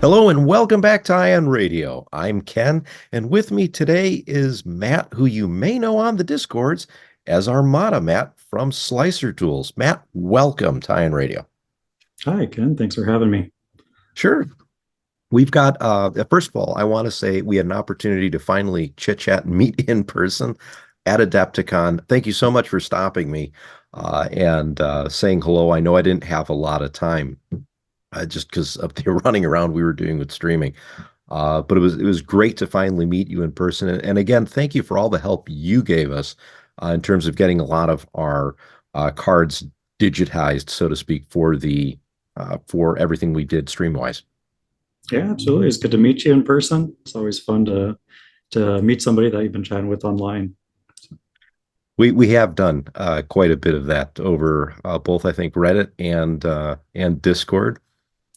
Hello and welcome back to Ion Radio. I'm Ken, and with me today is Matt, who you may know on the Discords as Armada. Matt from Slicer.Tools. Matt, welcome to Ion Radio. Hi, Ken. Thanks for having me. Sure. We've got, first of all, I want to say we had an opportunity to finally chit-chat and meet in person at Adepticon. Thank you so much for stopping me and saying hello. I know I didn't have a lot of time. Just because of the running around we were doing with streaming. But it was great to finally meet you in person. And again, thank you for all the help you gave us in terms of getting a lot of our cards digitized, so to speak, for the for everything we did stream-wise. Yeah, absolutely. It's good to meet you in person. It's always fun to meet somebody that you've been chatting with online. We have done quite a bit of that over both, I think, Reddit and Discord.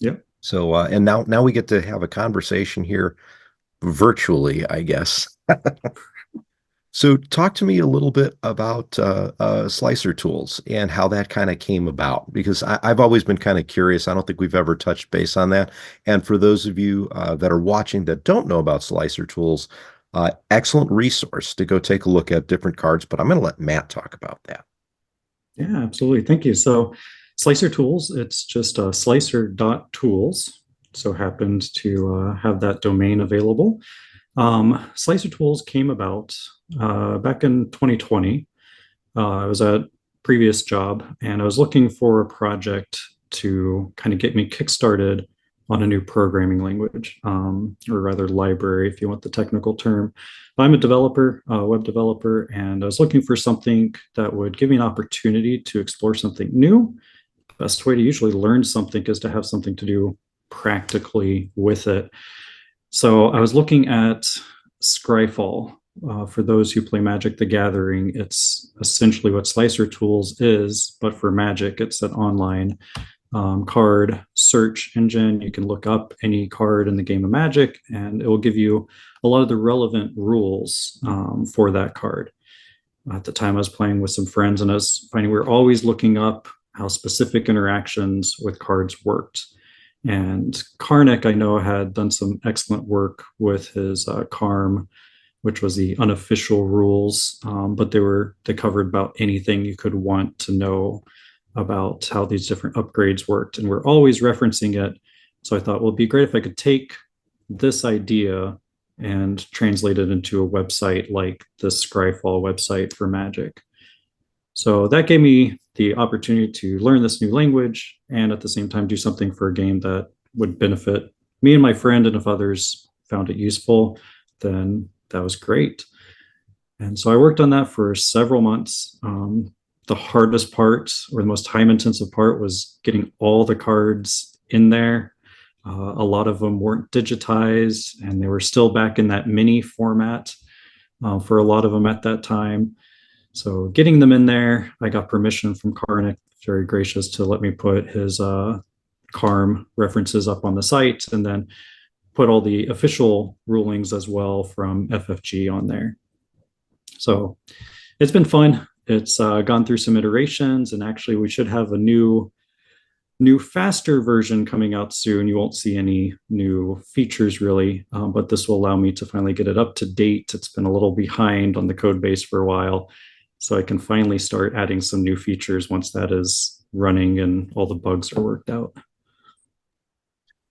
Yep. So and now we get to have a conversation here virtually, I guess. So talk to me a little bit about Slicer.Tools and how that kind of came about, because I've always been kind of curious. I don't think we've ever touched base on that. And for those of you that are watching that don't know about Slicer.Tools, excellent resource to go take a look at different cards, but I'm going to let Matt talk about that. Yeah, absolutely. Thank you. So Slicer.Tools, it's just Slicer.Tools. So happened to have that domain available. Slicer.Tools came about back in 2020. I was at a previous job and I was looking for a project to kind of get me kickstarted on a new programming language, or rather library, if you want the technical term. I'm a developer, a web developer, and I was looking for something that would give me an opportunity to explore something new. The best way to usually learn something is to have something to do practically with it. So I was looking at Scryfall. For those who play Magic the Gathering, it's essentially what Slicer.Tools is, but for Magic, it's an online card search engine. You can look up any card in the game of Magic and it will give you a lot of the relevant rules for that card. At the time I was playing with some friends and I was finding we were always looking up how specific interactions with cards worked. And Karnak, I know, had done some excellent work with his Karm, which was the unofficial rules, but they covered about anything you could want to know about how these different upgrades worked, and we're always referencing it. So I thought, well, it'd be great if I could take this idea and translate it into a website like the Scryfall website for Magic. So that gave me the opportunity to learn this new language and at the same time do something for a game that would benefit me and my friend, and if others found it useful, then that was great. And so I worked on that for several months. The hardest part, or the most time-intensive part, was getting all the cards in there. A lot of them weren't digitized, and they were still back in that mini format for a lot of them at that time. So getting them in there, I got permission from Karnak, very gracious, to let me put his Karm references up on the site, and then put all the official rulings as well from FFG on there. So it's been fun. It's gone through some iterations, and actually we should have a new faster version coming out soon. You won't see any new features really, but this will allow me to finally get it up to date. It's been a little behind on the code base for a while, so I can finally start adding some new features once that is running and all the bugs are worked out.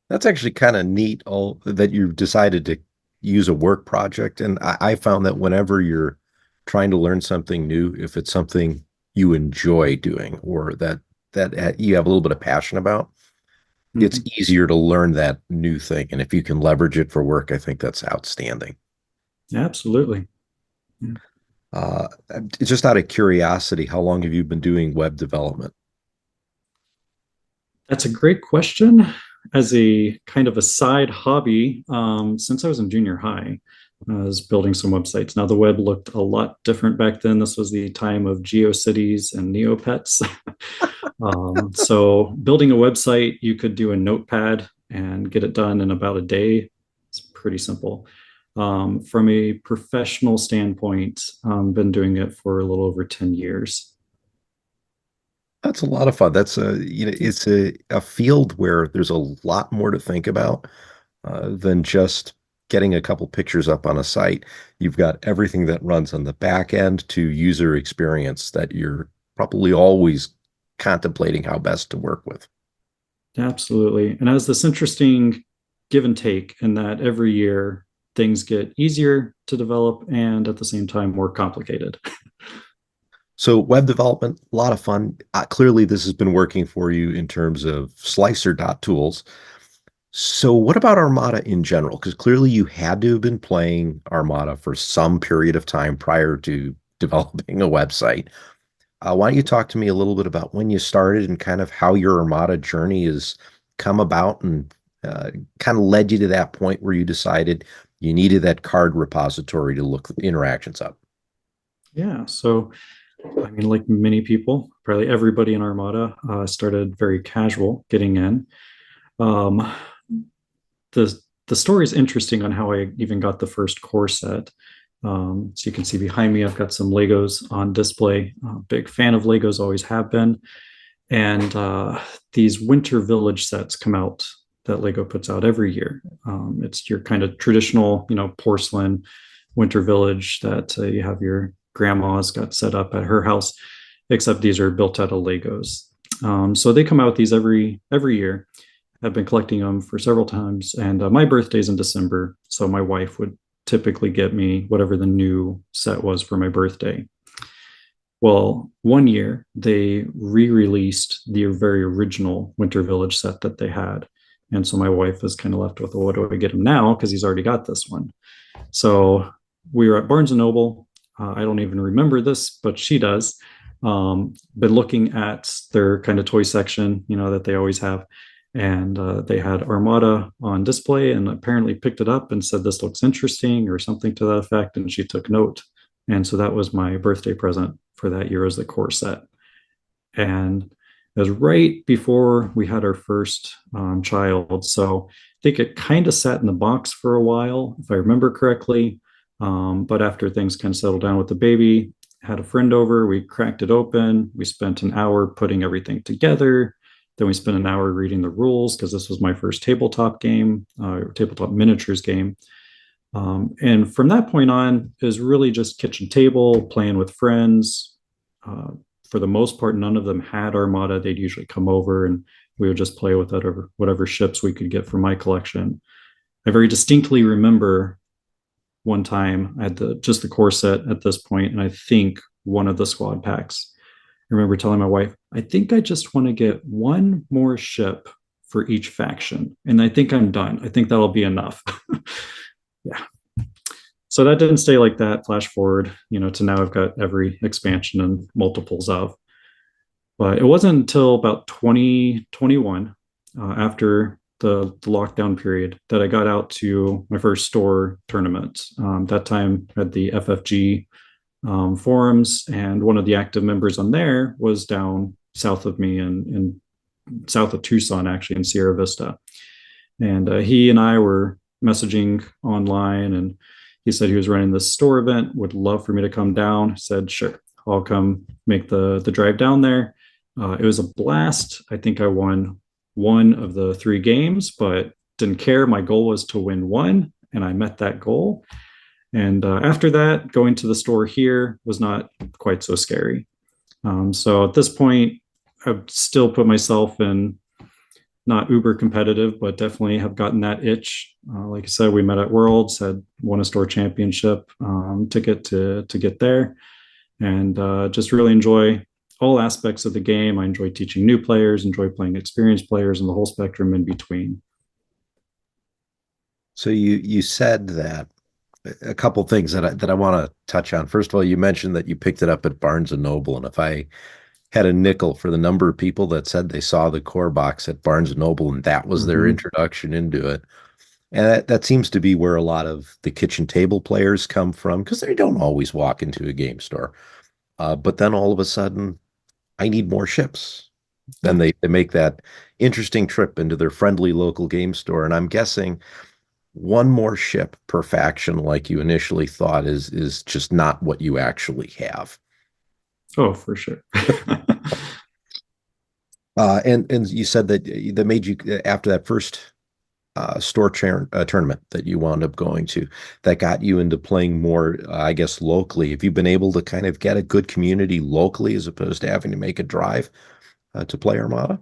That's actually kind of neat, all that you decided to use a work project. And I found that whenever you're trying to learn something new, if it's something you enjoy doing or that you have a little bit of passion about, it's easier to learn that new thing. And if you can leverage it for work, I think that's outstanding. Absolutely. Just out of curiosity, how long have you been doing web development? That's a great question. As a kind of a side hobby, since I was in junior high, I was building some websites. Now the web looked a lot different back then. This was the time of GeoCities and Neopets. So building a website, you could do a notepad and get it done in about a day. It's pretty simple. From a professional standpoint, been doing it for a little over 10 years. That's a lot of fun. That's it's a field where there's a lot more to think about than just getting a couple pictures up on a site. You've got everything that runs on the back end to user experience that you're probably always contemplating how best to work with. Absolutely. And as this interesting give and take in that every year things get easier to develop and at the same time more complicated. So web development, a lot of fun. Clearly, this has been working for you in terms of Slicer.Tools. So what about Armada in general? Because clearly you had to have been playing Armada for some period of time prior to developing a website. Why don't you talk to me a little bit about when you started and kind of how your Armada journey has come about and kind of led you to that point where you decided you needed that card repository to look interactions up? Yeah. So, I mean, like many people, probably everybody in Armada started very casual getting in. Um, the story is interesting on how I even got the first core set. So you can see behind me, I've got some Legos on display. Big fan of Legos, always have been. And these Winter Village sets come out that Lego puts out every year. It's your kind of traditional, porcelain Winter Village that you have your grandma's got set up at her house, except these are built out of Legos. So they come out with these every year. I've been collecting them for several times, and my birthday's in December, so my wife would typically get me whatever the new set was for my birthday. Well, one year they re-released the very original Winter Village set that they had. And so my wife was kind of left with, well, what do I get him now? Because he's already got this one. So we were at Barnes and Noble. I don't even remember this, but she does. Been looking at their kind of toy section, that they always have. And they had Armada on display and apparently picked it up and said, this looks interesting or something to that effect. And she took note. And so that was my birthday present for that year as the core set. And it was right before we had our first child. So I think it kind of sat in the box for a while, if I remember correctly. But after things kind of settled down with the baby, had a friend over, we cracked it open. We spent an hour putting everything together. Then we spent an hour reading the rules because this was my first tabletop game, tabletop miniatures game. And from that point on, it was really just kitchen table, playing with friends. For the most part, none of them had Armada. They'd usually come over and we would just play with whatever ships we could get from my collection. I very distinctly remember one time I had just the core set at this point, and I think one of the squad packs. I remember telling my wife, I think I just want to get one more ship for each faction. And I think I'm done. I think that'll be enough. Yeah. So that didn't stay like that. Flash forward, to now I've got every expansion and multiples of. But it wasn't until about 2021, after the lockdown period, that I got out to my first store tournament. That time I had the FFG forums, and one of the active members on there was down south of me in south of Tucson, actually in Sierra Vista. And he and I were messaging online, and he said he was running this store event, would love for me to come down. I said, sure, I'll come make the drive down there. It was a blast. I think I won one of the 3 games, but didn't care. My goal was to win one, and I met that goal. And after that, going to the store here was not quite so scary. So at this point, I've still put myself in not uber competitive, but definitely have gotten that itch. Like I said, we met at Worlds, had won a store championship ticket to get there, and just really enjoy all aspects of the game. I enjoy teaching new players, enjoy playing experienced players, and the whole spectrum in between. So you said that a couple things that I want to touch on. First of all, you mentioned that you picked it up at Barnes and Noble, and if I had a nickel for the number of people that said they saw the core box at Barnes and Noble and that was their Mm-hmm. introduction into it, And that seems to be where a lot of the kitchen table players come from because they don't always walk into a game store. But then all of a sudden, I need more ships. Then Yeah. they make that interesting trip into their friendly local game store. And I'm guessing one more ship per faction, like you initially thought, is just not what you actually have. Oh, for sure. And you said that that made you after that first tournament that you wound up going to, that got you into playing more, I guess, locally. Have you been able to kind of get a good community locally as opposed to having to make a drive to play Armada?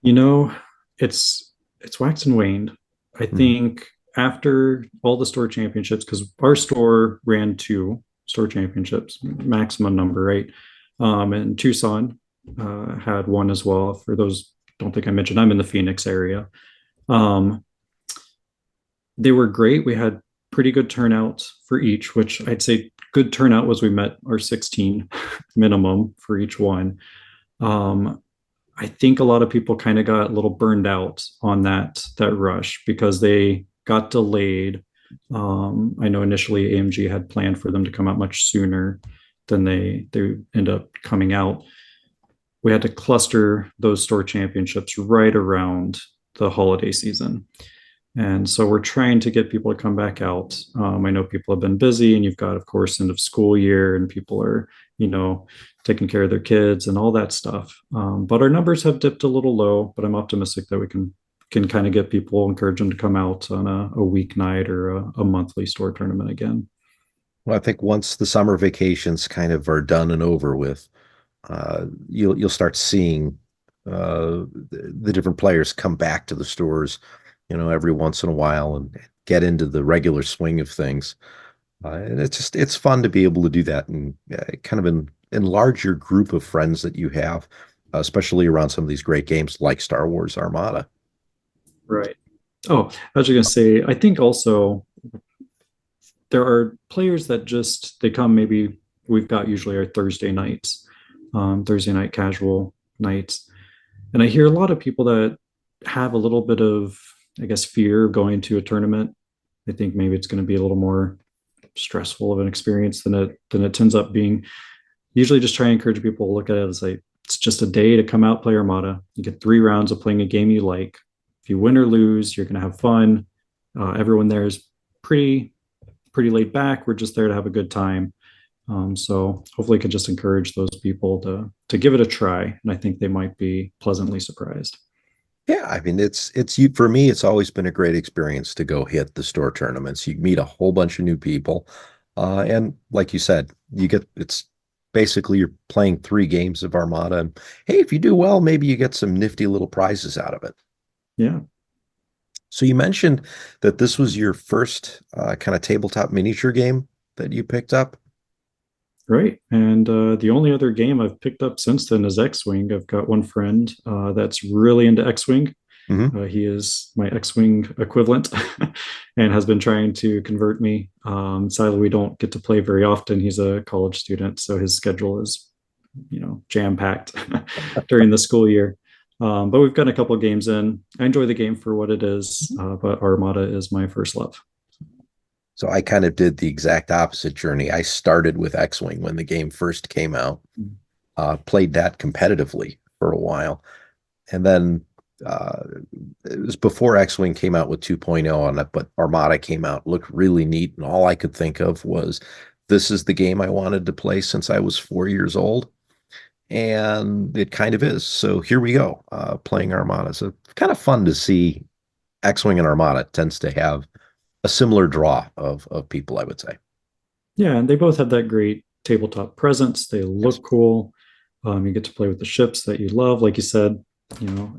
You know, it's waxed and waned. I Mhm. think after all the store championships, because our store ran two store championships, maximum number, right? And Tucson had one as well. For those, don't think I mentioned, I'm in the Phoenix area. Um, they were great. We had pretty good turnout for each, which I'd say good turnout was we met our 16 minimum for each one. Um, I think a lot of people kind of got a little burned out on that rush because they got delayed. I know initially AMG had planned for them to come out much sooner than they end up coming out. We had to cluster those store championships right around the holiday season. And so we're trying to get people to come back out. I know people have been busy, and you've got, of course, end of school year, and people are, taking care of their kids and all that stuff. But our numbers have dipped a little low, but I'm optimistic that we can kind of get people, encourage them to come out on a weeknight or a monthly store tournament again. Well, I think once the summer vacations kind of are done and over with, you'll start seeing the different players come back to the stores, every once in a while and get into the regular swing of things. And it's fun to be able to do that and kind of enlarge your group of friends that you have, especially around some of these great games like Star Wars Armada. Right. Oh, I was just gonna say, I think also there are players that just they come maybe we've got usually our Thursday nights, Thursday night casual nights. And I hear a lot of people that have a little bit of, I guess, fear of going to a tournament. I think maybe it's going to be a little more stressful of an experience than it tends up being. Usually just try and encourage people to look at it as like it's just a day to come out, play Armada. You get 3 rounds of playing a game you like. If you win or lose, you're going to have fun. Everyone there is pretty laid back. We're just there to have a good time. So hopefully, I could just encourage those people to give it a try, and I think they might be pleasantly surprised. Yeah, I mean it's you for me, it's always been a great experience to go hit the store tournaments. You meet a whole bunch of new people. And like you said, it's basically you're playing 3 games of Armada. And hey, if you do well, maybe you get some nifty little prizes out of it. Yeah, So you mentioned that this was your first kind of tabletop miniature game that you picked up. right. And the only other game I've picked up since then is X-Wing. I've got one friend that's really into X-Wing. Hmm. He is my X-Wing equivalent and has been trying to convert me. Sadly, we don't get to play very often. He's a college student, so his schedule is, jam-packed during the school year. But we've got a couple of games in. I enjoy the game for what it is, but Armada is my first love. So I kind of did the exact opposite journey. I started with X-Wing when the game first came out, played that competitively for a while, and then uh, it was before X-Wing came out with 2.0 on it, but Armada came out, looked really neat, and all I could think of was this is the game I wanted to play since I was 4 years old, and it kind of is. So here we go, playing Armada. So it's kind of fun to see X-Wing and Armada tends to have a similar draw of people, I would say. Yeah, and they both have that great tabletop presence. They Yes. look cool. You get to play with the ships that you love. Like you said,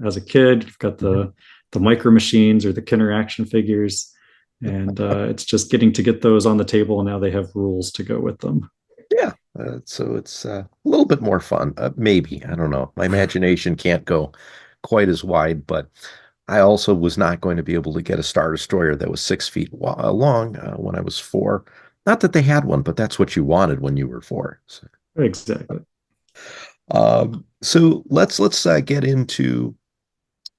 as a kid, you've got Mhm. the micro machines or the Kenner action figures, and it's just getting to get those on the table. And now they have rules to go with them. Yeah. So it's a little bit more fun. Maybe. I don't know. My imagination can't go quite as wide, but I also was not going to be able to get a Star Destroyer that was 6 feet long when I was 4. Not that they had one, but that's what you wanted when you were 4. So, Exactly. so let's get into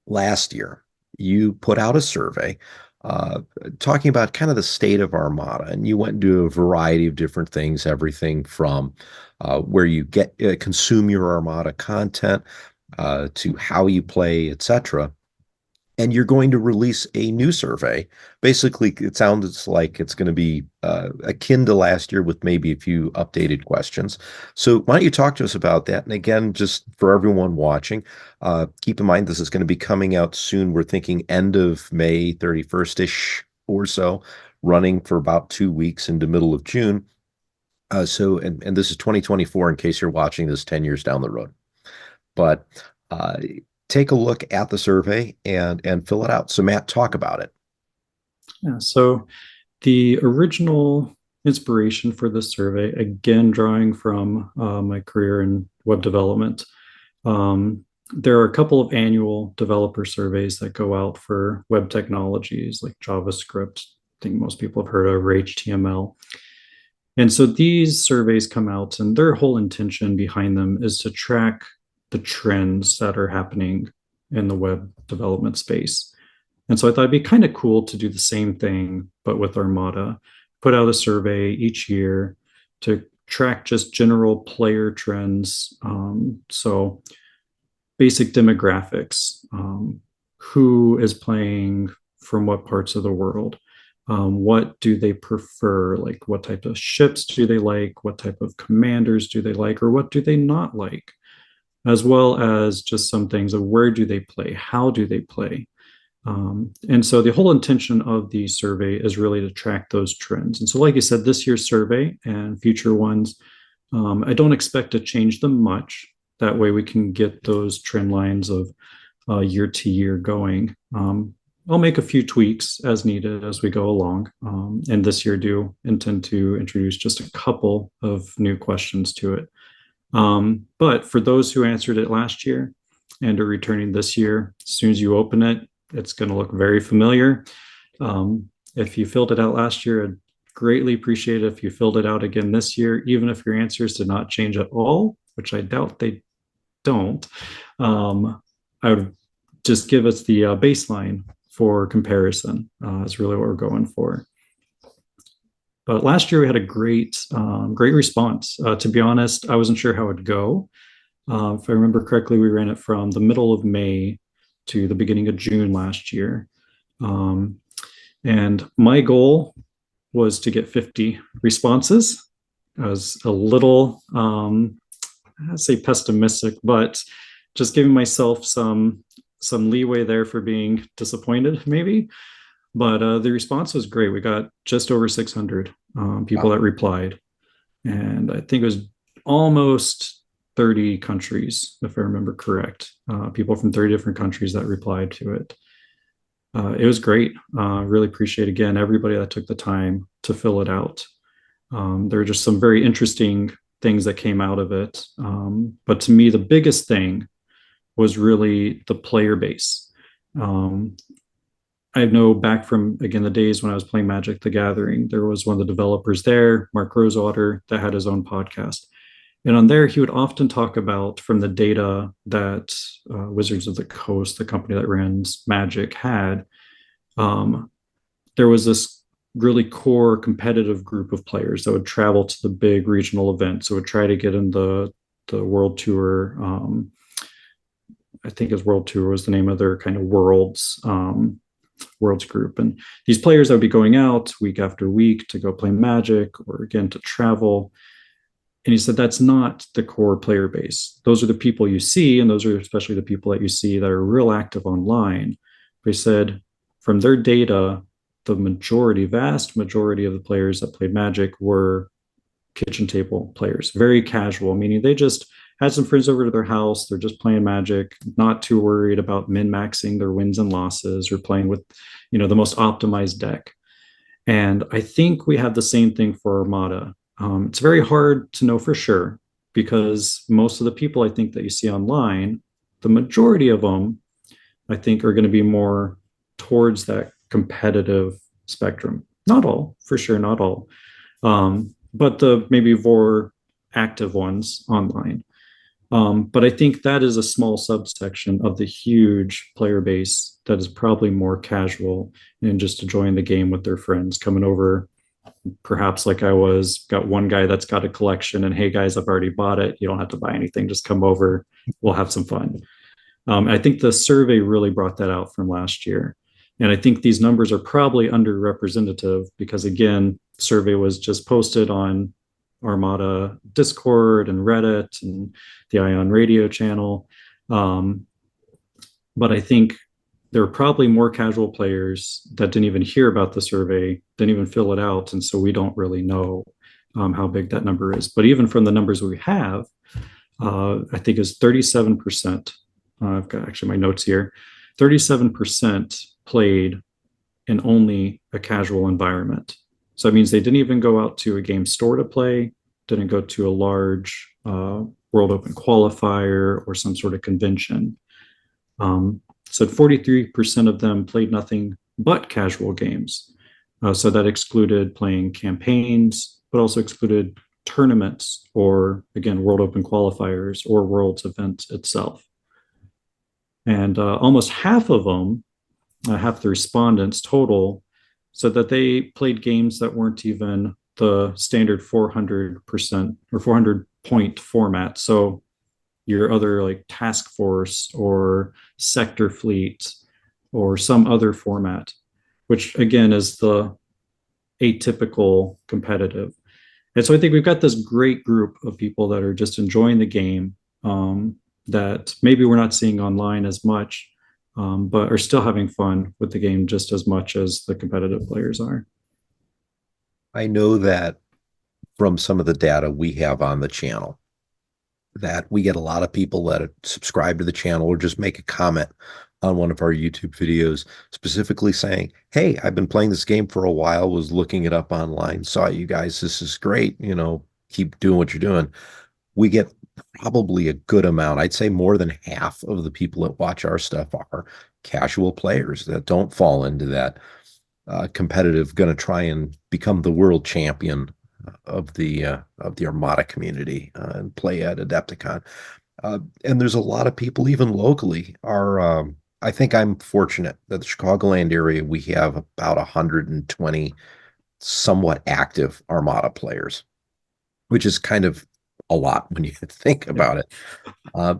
last year. You put out a survey. uh, talking about kind of the state of Armada. And you went into a variety of different things, everything from where you get consume your Armada content to how you play, etc. And you're going to release a new survey. Basically, it sounds like it's going to be akin to last year with maybe a few updated questions. So why don't you talk to us about that? And again, just for everyone watching, keep in mind this is going to be coming out soon. We're thinking end of May 31st-ish or so, running for about 2 weeks into middle of June. And this is 2024 in case you're watching this 10 years down the road. But uh, take a look at the survey and fill it out. So Matt, talk about it. Yeah, so the original inspiration for this survey, again, drawing from my career in web development, there are a couple of annual developer surveys that go out for web technologies like JavaScript. I think most people have heard of, or HTML. And so these surveys come out, and their whole intention behind them is to track the trends that are happening in the web development space. And so I thought it'd be kind of cool to do the same thing, but with Armada, put out a survey each year to track just general player trends. So basic demographics, who is playing from what parts of the world, what do they prefer, like what type of ships do they like, what type of commanders do they like, or what do they not like, as well as just some things of where do they play, how do they play. And so the whole intention of the survey is really to track those trends. And so, like you said, this year's survey and future ones, I don't expect to change them much. That way we can get those trend lines of year to year going. I'll make a few tweaks as needed as we go along. And this year do intend to introduce just a couple of new questions to it. But for those who answered it last year and are returning this year, as soon as you open it, it's going to look very familiar. If you filled it out last year, I'd greatly appreciate it if you filled it out again this year, even if your answers did not change at all, which I doubt they don't. I would just give us the baseline for comparison is really what we're going for. But last year we had a great response. To be honest, I wasn't sure how it'd go. If I remember correctly, we ran it from the middle of May to the beginning of June last year. And my goal was to get 50 responses. I was a little, I'd say pessimistic, but just giving myself some leeway there for being disappointed, maybe. But the response was great. We got just over 600 people that replied. And I think it was almost 30 countries, if I remember correct. People from 30 different countries that replied to it. It was great. Really appreciate, again, everybody that took the time to fill it out. There were just some very interesting things that came out of it. But to me, the biggest thing was really the player base. I know back from, again, the days when I was playing Magic the Gathering, there was one of the developers there, Mark Rosewater, that had his own podcast. And on there, he would often talk about from the data that Wizards of the Coast, the company that runs Magic, had. There was this really core competitive group of players that would travel to the big regional events. So would try to get in the World Tour. I think his World Tour was the name of their kind of worlds group. And these players that would be going out week after week to go play Magic or again to travel. And he said, that's not the core player base. Those are the people you see, and those are especially the people that you see that are real active online. But he said, from their data, the vast majority of the players that played Magic were kitchen table players, very casual, meaning they just had some friends over to their house. They're just playing Magic, not too worried about min-maxing their wins and losses or playing with, the most optimized deck. And I think we have the same thing for Armada. It's very hard to know for sure because most of the people I think that you see online, the majority of them, I think, are going to be more towards that competitive spectrum. Not all, for sure, not all. But the maybe more active ones online. But I think that is a small subsection of the huge player base that is probably more casual and just enjoying the game with their friends coming over. Perhaps like I was, got one guy that's got a collection, and hey guys, I've already bought it. You don't have to buy anything. Just come over. We'll have some fun. I think the survey really brought that out from last year. And I think these numbers are probably underrepresentative because, again, survey was just posted on Armada Discord and Reddit and the Ion Radio channel. Um, but I think there are probably more casual players that didn't even hear about the survey, didn't even fill it out. And so we don't really know how big that number is. But even from the numbers we have, I think is 37%. I've got actually my notes here. 37% played in only a casual environment. So that means they didn't even go out to a game store to play, didn't go to a large World Open qualifier or some sort of convention. So 43% of them played nothing but casual games. So that excluded playing campaigns, but also excluded tournaments or, again, World Open qualifiers or Worlds event itself. And almost half of them, half the respondents total, said that they played games that weren't even the standard 400% or 400 point format. So your other like task force or sector fleet or some other format, which again is the atypical competitive. And so I think we've got this great group of people that are just enjoying the game, that maybe we're not seeing online as much, but are still having fun with the game just as much as the competitive players are. I know that from some of the data we have on the channel, that we get a lot of people that subscribe to the channel or just make a comment on one of our YouTube videos, specifically saying, hey, I've been playing this game for a while, was looking it up online, saw you guys, this is great, keep doing what you're doing. We get probably a good amount. I'd say more than half of the people that watch our stuff are casual players that don't fall into that competitive, going to try and become the world champion of the Armada community and play at Adepticon. And there's a lot of people, even locally, are. I think I'm fortunate that the Chicagoland area, we have about 120 somewhat active Armada players, which is kind of a lot when you think about it.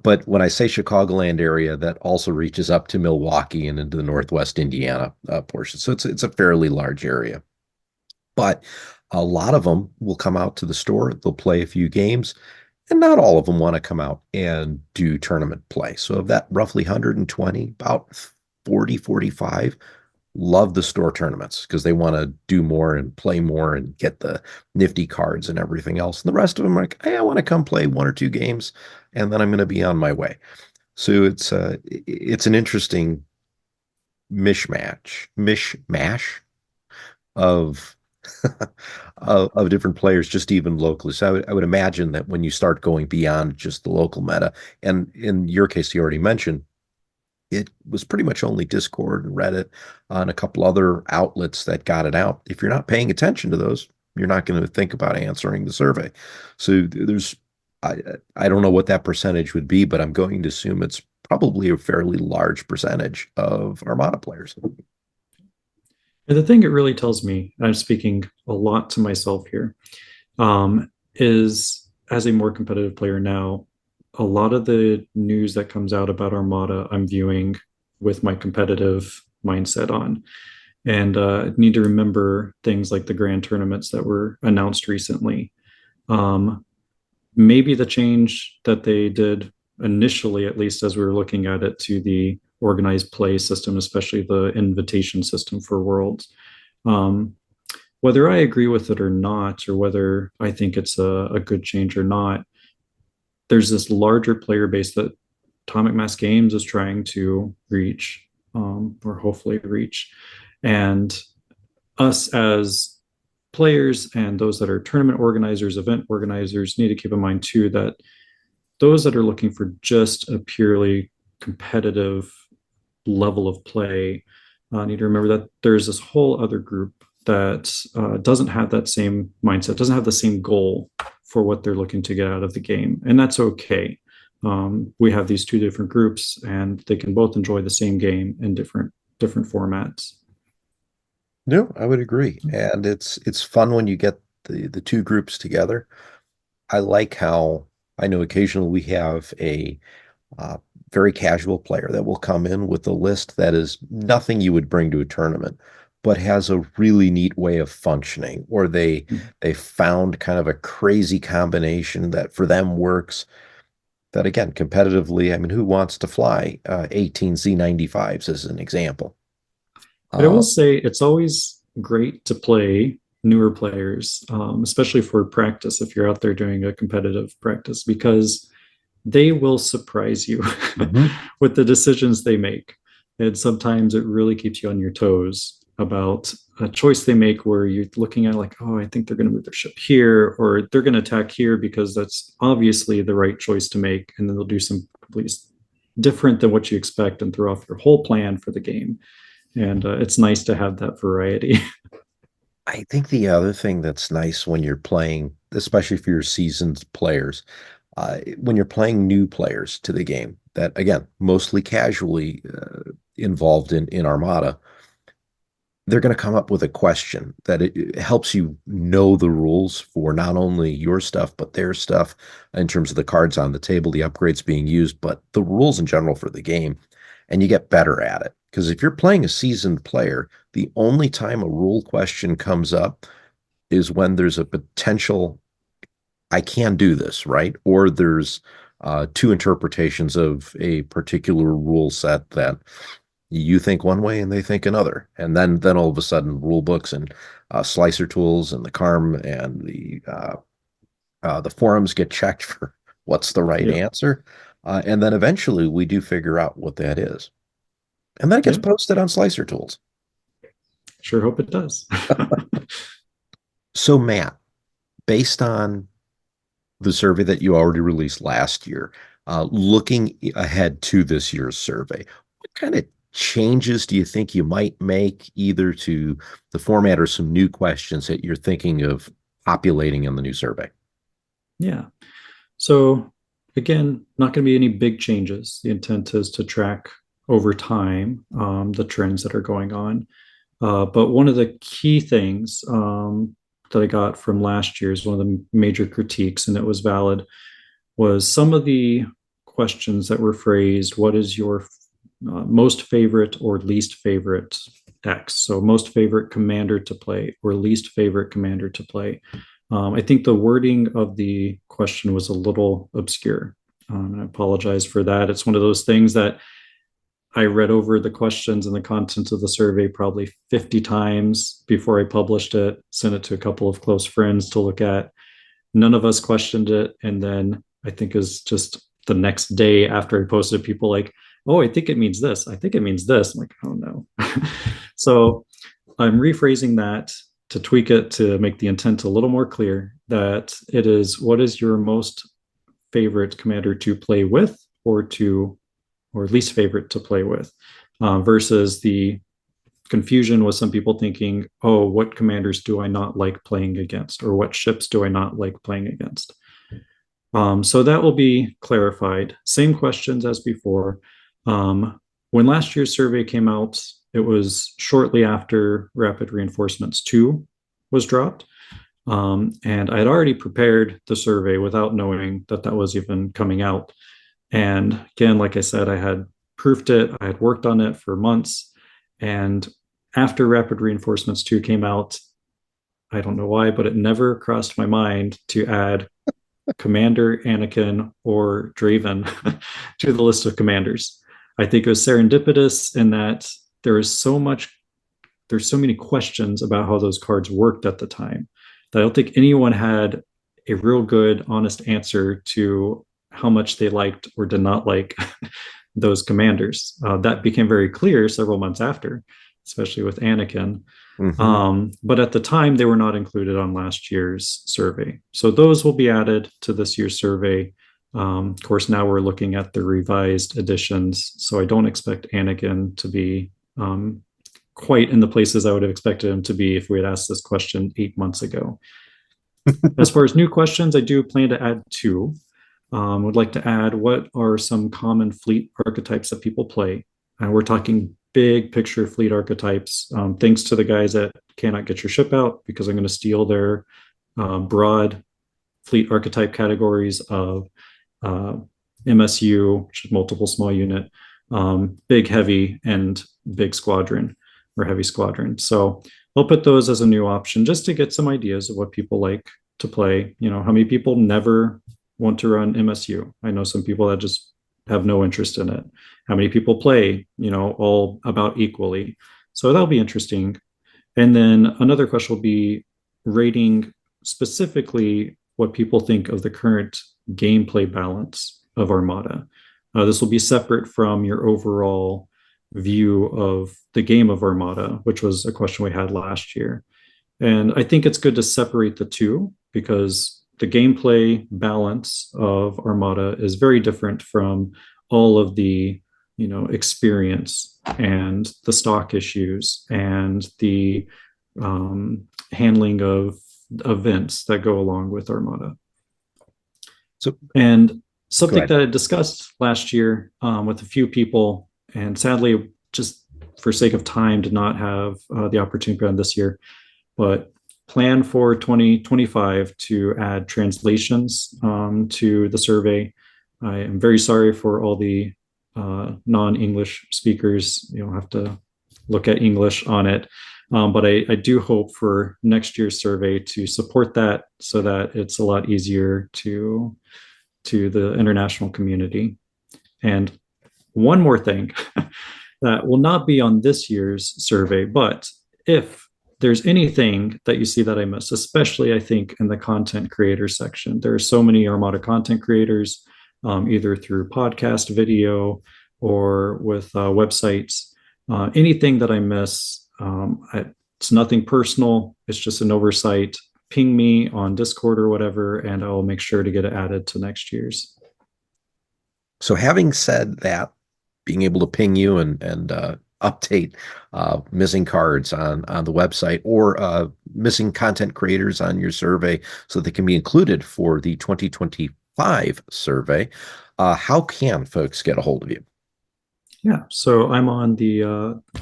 But when I say Chicagoland area, that also reaches up to Milwaukee and into the Northwest Indiana portion. So it's a fairly large area. But a lot of them will come out to the store, they'll play a few games, and not all of them want to come out and do tournament play. So of that roughly 120, about 40, 45 love the store tournaments because they want to do more and play more and get the nifty cards and everything else. And the rest of them are like, hey, I want to come play one or two games and then I'm going to be on my way. So it's an interesting mishmash of of different players, just even locally. So I would imagine that when you start going beyond just the local meta, and in your case, you already mentioned, it was pretty much only Discord and Reddit and a couple other outlets that got it out. If you're not paying attention to those, you're not going to think about answering the survey. So I don't know what that percentage would be, but I'm going to assume it's probably a fairly large percentage of Armada players. And the thing it really tells me, I'm speaking a lot to myself here, is as a more competitive player now, a lot of the news that comes out about Armada, I'm viewing with my competitive mindset on. And need to remember things like the grand tournaments that were announced recently. Maybe the change that they did initially, at least as we were looking at it, to the organized play system, especially the invitation system for Worlds. Whether I agree with it or not, or whether I think it's a good change or not, there's this larger player base that Atomic Mass Games is trying to reach, or hopefully reach. And us as players and those that are tournament organizers, event organizers, need to keep in mind too that those that are looking for just a purely competitive level of play need to remember that there's this whole other group that doesn't have that same mindset, doesn't have the same goal for what they're looking to get out of the game. And that's okay. we have these two different groups, and they can both enjoy the same game in different formats. No, I would agree. And it's fun when you get the two groups together. I like how I know occasionally we have a uh, very casual player that will come in with a list that is nothing you would bring to a tournament, but has a really neat way of functioning, or they found kind of a crazy combination that for them works. That again, competitively, I mean, who wants to fly 18 Z95s as an example? But I will Uh, say it's always great to play newer players, especially for practice if you're out there doing a competitive practice, because they will surprise you mhm. with the decisions they make. And sometimes it really keeps you on your toes about a choice they make where you're looking at like, oh, I think they're going to move their ship here, or they're going to attack here because that's obviously the right choice to make. And then they'll do some completely different than what you expect and throw off your whole plan for the game. And it's nice to have that variety. I think the other thing that's nice when you're playing, especially for your seasoned players, when you're playing new players to the game that, again, mostly casually involved in Armada, they're going to come up with a question that it helps you know the rules for not only your stuff, but their stuff in terms of the cards on the table, the upgrades being used, but the rules in general for the game. And you get better at it. Because if you're playing a seasoned player, the only time a rule question comes up is when there's a potential, I can do this, right? Or there's two interpretations of a particular rule set that you think one way and they think another. And then all of a sudden, rule books and Slicer.Tools and the Carm and the forums get checked for what's the right Yeah. answer. And then eventually we do figure out what that is. And then it gets Yeah. posted on Slicer.Tools. Sure hope it does. So, Matt, based on the survey that you already released last year, looking ahead to this year's survey, what kind of changes do you think you might make either to the format or some new questions that you're thinking of populating in the new survey? Yeah. So again, not going to be any big changes. The intent is to track over time the trends that are going on. But one of the key things that I got from last year is one of the major critiques, and it was valid, was some of the questions that were phrased, what is your most favorite or least favorite X? So most favorite commander to play or least favorite commander to play. I think the wording of the question was a little obscure. And I apologize for that. It's one of those things that I read over the questions and the contents of the survey probably 50 times before I published it, sent it to a couple of close friends to look at. None of us questioned it. And then I think is just the next day after I posted, people like, oh, I think it means this. I think it means this. I'm like, oh no. So I'm rephrasing that to tweak it to make the intent a little more clear that it is what is your most favorite commander to play with or least favorite to play with versus the confusion with some people thinking, oh, what commanders do I not like playing against or what ships do I not like playing against? So that will be clarified. Same questions as before. When last year's survey came out, it was shortly after Rapid Reinforcements 2 was dropped. And I had already prepared the survey without knowing that that was even coming out. And again, like I said, I had proofed it, I had worked on it for months. And after Rapid Reinforcements 2 came out, I don't know why, but it never crossed my mind to add Commander Anakin or Draven to the list of commanders. I think it was serendipitous in that there is so much, there's so many questions about how those cards worked at the time that I don't think anyone had a real good, honest answer to how much they liked or did not like those commanders. That became very clear several months after, especially with Anakin. Mm-hmm. But at the time, they were not included on last year's survey. So those will be added to this year's survey. Of course, now we're looking at the revised editions. So I don't expect Anakin to be quite in the places I would have expected him to be if we had asked this question 8 months ago. As far as new questions, I do plan to add two. Would like to add what are some common fleet archetypes that people play. We're talking big picture fleet archetypes. Thanks to the guys that cannot get your ship out because I'm going to steal their broad fleet archetype categories of uh, MSU, which is multiple small unit, big heavy, and big squadron or heavy squadron. So I'll put those as a new option just to get some ideas of what people like to play. You know, how many people never want to run MSU? I know some people that just have no interest in it. How many people play, you know, all about equally? So that'll be interesting. And then another question will be rating specifically what people think of the current gameplay balance of Armada. This will be separate from your overall view of the game of Armada, which was a question we had last year. And I think it's good to separate the two because the gameplay balance of Armada is very different from all of the, you know, experience and the stock issues and the handling of events that go along with Armada. So And go something ahead. that I discussed last year with a few people, and sadly, just for sake of time, did not have the opportunity on this year, but plan for 2025 to add translations to the survey. I am very sorry for all the non-English speakers. You don't have to look at English on it. But I do hope for next year's survey to support that so that it's a lot easier to the international community. And one more thing that will not be on this year's survey, but if there's anything that you see that I missed, especially I think in the content creator section, there are so many Armada content creators, either through podcast, video, or with websites. Anything that I miss, it's nothing personal. It's just an oversight. Ping me on Discord or whatever, and I'll make sure to get it added to next year's. So having said that, being able to ping you and update missing cards on the website or missing content creators on your survey so they can be included for the 2025 survey, how can folks get a hold of you? Yeah, so I'm on the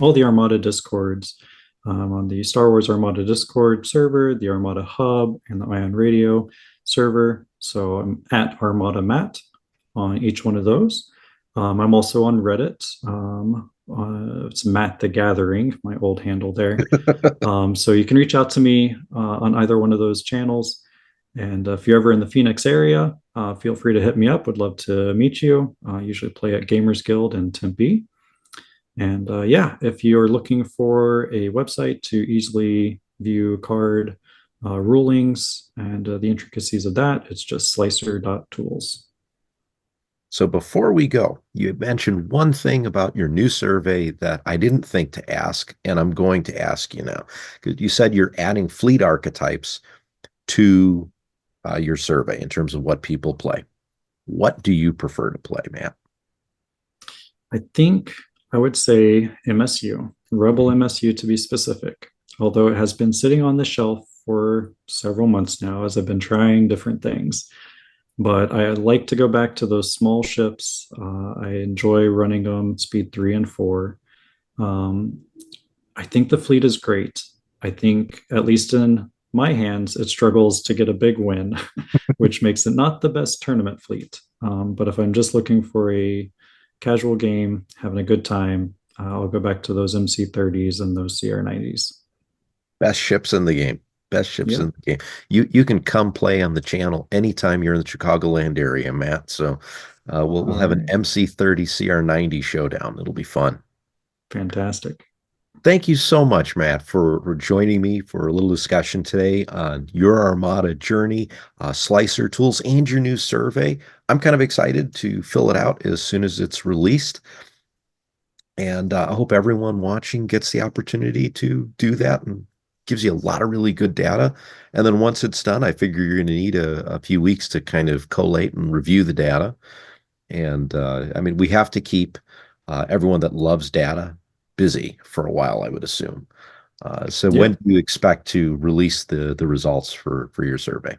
all the Armada Discords. I'm on the Star Wars Armada Discord server, the Armada Hub, and the Ion Radio server. So I'm at Armada Matt on each one of those. I'm also on Reddit. It's Matt the Gathering, my old handle there. So you can reach out to me on either one of those channels. And if you're ever in the Phoenix area, feel free to hit me up. Would love to meet you. Usually play at Gamers Guild in Tempe. And yeah, if you're looking for a website to easily view card rulings and the intricacies of that, it's just Slicer.Tools. So before we go, you mentioned one thing about your new survey that I didn't think to ask, and I'm going to ask you now. Because you said you're adding fleet archetypes to your survey in terms of what people play. What do you prefer to play, Matt? I think I would say MSU, Rebel MSU to be specific, although it has been sitting on the shelf for several months now as I've been trying different things. But I like to go back to those small ships. I enjoy running them speed 3 and 4. Um, I think the fleet is great. I think, at least in my hands, it struggles to get a big win, which makes it not the best tournament fleet. But if I'm just looking for a casual game, having a good time, I'll go back to those MC30s and those CR90s. Best ships in the game. Best ships Yeah. in the game. You can come play on the channel anytime you're in the Chicagoland area, Matt. So we'll All have an right. MC30 CR90 showdown. It'll be fun. Fantastic. Thank you so much, Matt, for joining me for a little discussion today on your Armada journey, Slicer.Tools, and your new survey. I'm kind of excited to fill it out as soon as it's released. And I hope everyone watching gets the opportunity to do that and gives you a lot of really good data. And then once it's done, I figure you're going to need a few weeks to kind of collate and review the data. And I mean, we have to keep everyone that loves data busy for a while, I would assume. So Yeah. when do you expect to release the results for your survey?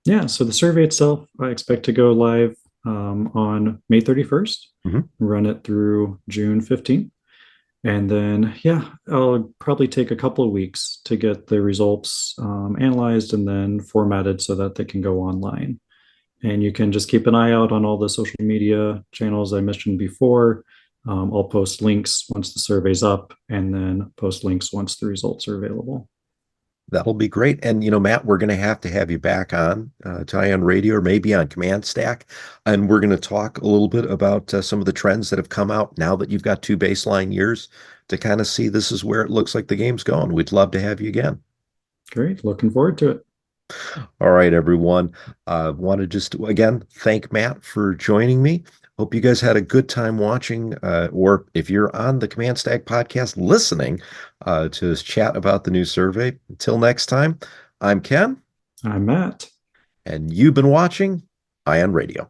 Yeah, so the survey itself, I expect to go live on May 31st, Mhm. run it through June 15th. And then, yeah, I'll probably take a couple of weeks to get the results analyzed and then formatted so that they can go online. And you can just keep an eye out on all the social media channels I mentioned before. I'll post links once the survey's up and then post links once the results are available. That'll be great. And, Matt, we're going to have you back on to Ion Radio or maybe on Command Stack. And we're going to talk a little bit about some of the trends that have come out now that you've got two baseline years to kind of see this is where it looks like the game's going. We'd love to have you again. Great. Looking forward to it. All right, everyone. Want to just again thank Matt for joining me. Hope you guys had a good time watching, or if you're on the Command Stack podcast listening to us chat about the new survey. Until next time, I'm Ken, I'm Matt. and you've been watching Ion Radio.